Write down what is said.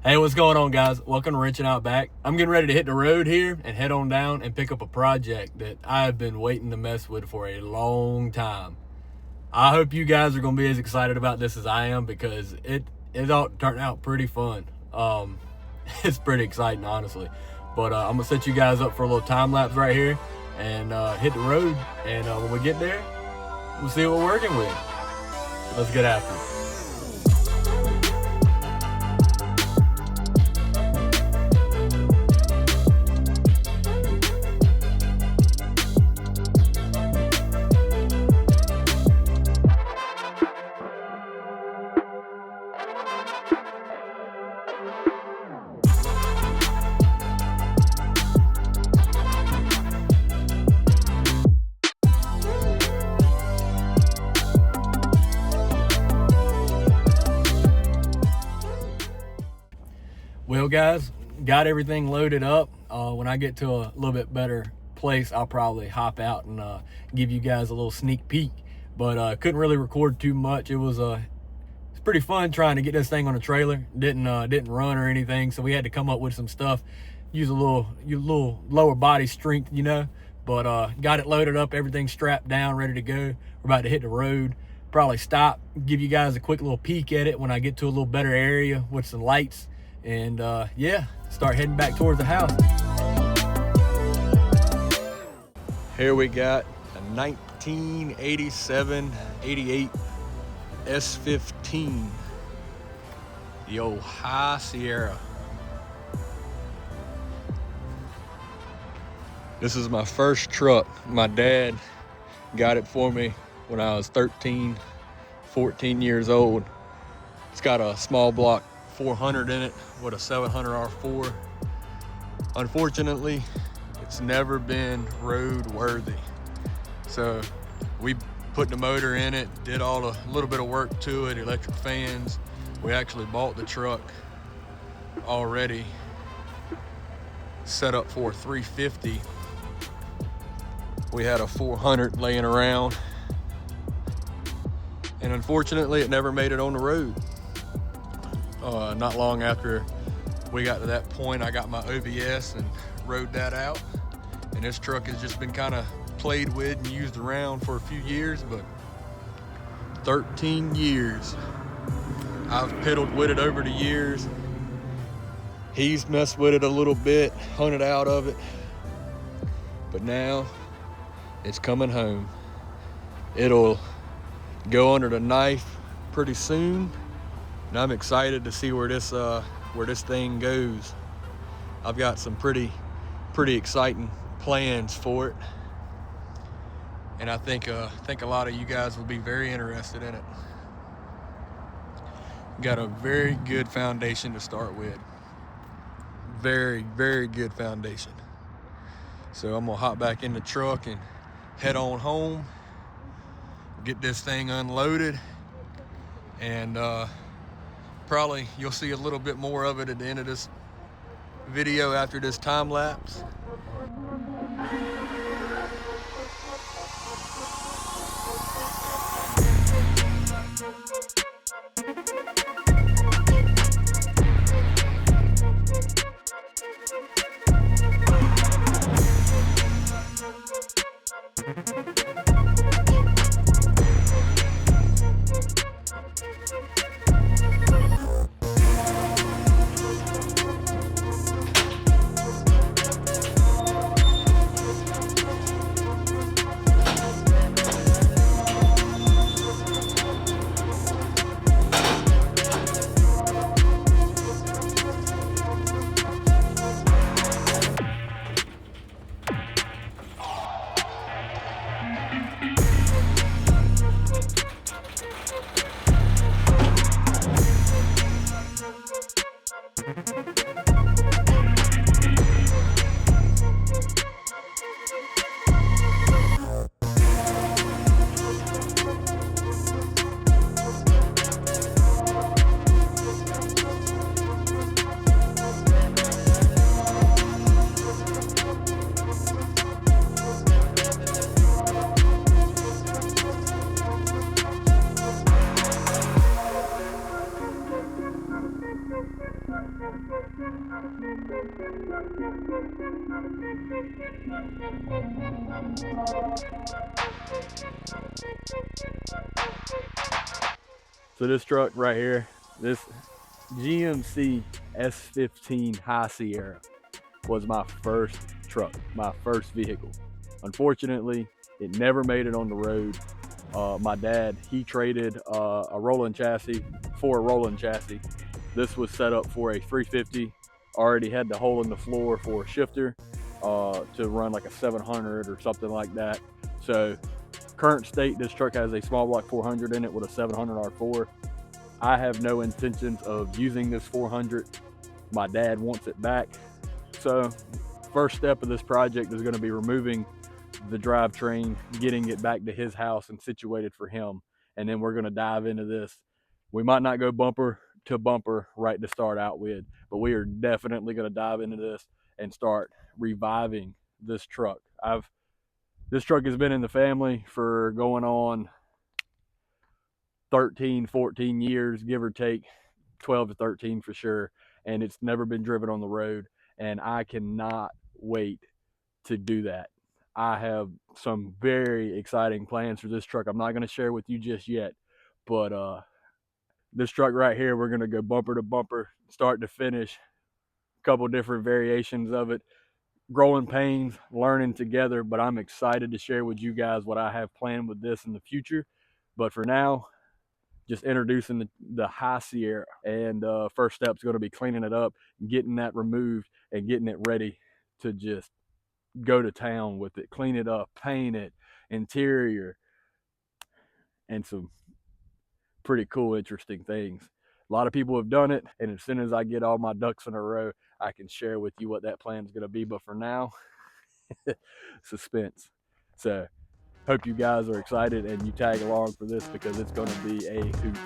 Hey, what's going on, guys? Welcome to Wrenching Out Back. I'm getting ready to hit the road here and head on down and pick up a project that I've been waiting to mess with for a long time. I hope you guys are going to be as excited about this as I am, because it all turned out pretty fun. It's pretty exciting, honestly. But I'm going to set you guys up for a little time lapse right here and hit the road. And when we get there, we'll see what we're working with. Let's get after it. Well, guys, got everything loaded up. When I get to a little bit better place, I'll probably hop out and give you guys a little sneak peek. But couldn't really record too much. It's pretty fun trying to get this thing on a trailer. Didn't run or anything, so we had to come up with some stuff. Use a little lower body strength, you know. But got it loaded up, everything strapped down, ready to go. We're about to hit the road. Probably stop, give you guys a quick little peek at it when I get to a little better area with some lights. And yeah, start heading back towards the house. Here we got a 1987-88 S15, the old High Sierra. This is my first truck. My dad got it for me when I was 13, 14 years old. It's got a small block 400 in it with a 700 R4. Unfortunately, it's never been road worthy. So we put the motor in it, did all a little bit of work to it, electric fans. We actually bought the truck already set up for 350. We had a 400 laying around, and unfortunately it never made it on the road. Not long after we got to that point, I got my OBS and rode that out. And this truck has just been kind of played with and used around for a few years, but 13 years. I've piddled with it over the years. He's messed with it a little bit, hunted out of it. But now it's coming home. It'll go under the knife pretty soon. And I'm excited to see where this thing goes. I've got some pretty exciting plans for it, and I think a lot of you guys will be very interested in it. Got a very good foundation to start with. Very, very good foundation. So I'm gonna hop back in the truck and head on home, get this thing unloaded, and probably you'll see a little bit more of it at the end of this video after this time lapse. So this truck right here, this GMC S15 High Sierra was my first truck, my first vehicle. Unfortunately, it never made it on the road. My dad, he traded a rolling chassis for a rolling chassis. This was set up for a 350, already had the hole in the floor for a shifter to run like a 700 or something like that. So current state, this truck has a small block 400 in it with a 700 R4. I have no intentions of using this 400. My dad wants it back. So first step of this project is going to be removing the drivetrain, getting it back to his house and situated for him. And then we're going to dive into this. We might not go bumper to bumper right to start out with, but we are definitely going to dive into this and start reviving this truck. This truck has been in the family for going on 13, 14 years, give or take 12 to 13 for sure. And it's never been driven on the road. And I cannot wait to do that. I have some very exciting plans for this truck. I'm not going to share with you just yet, but this truck right here, we're going to go bumper to bumper, start to finish, a couple different variations of it, growing pains, learning together. But I'm excited to share with you guys what I have planned with this in the future. But for now, just introducing the High Sierra, and first step is going to be cleaning it up, getting that removed, and getting it ready to just go to town with it, clean it up, paint it, interior, and some pretty cool, interesting things. A lot of people have done it, and as soon as I get all my ducks in a row, I can share with you what that plan is going to be. But for now, suspense. So hope you guys are excited and you tag along for this because it's going to be a hoot.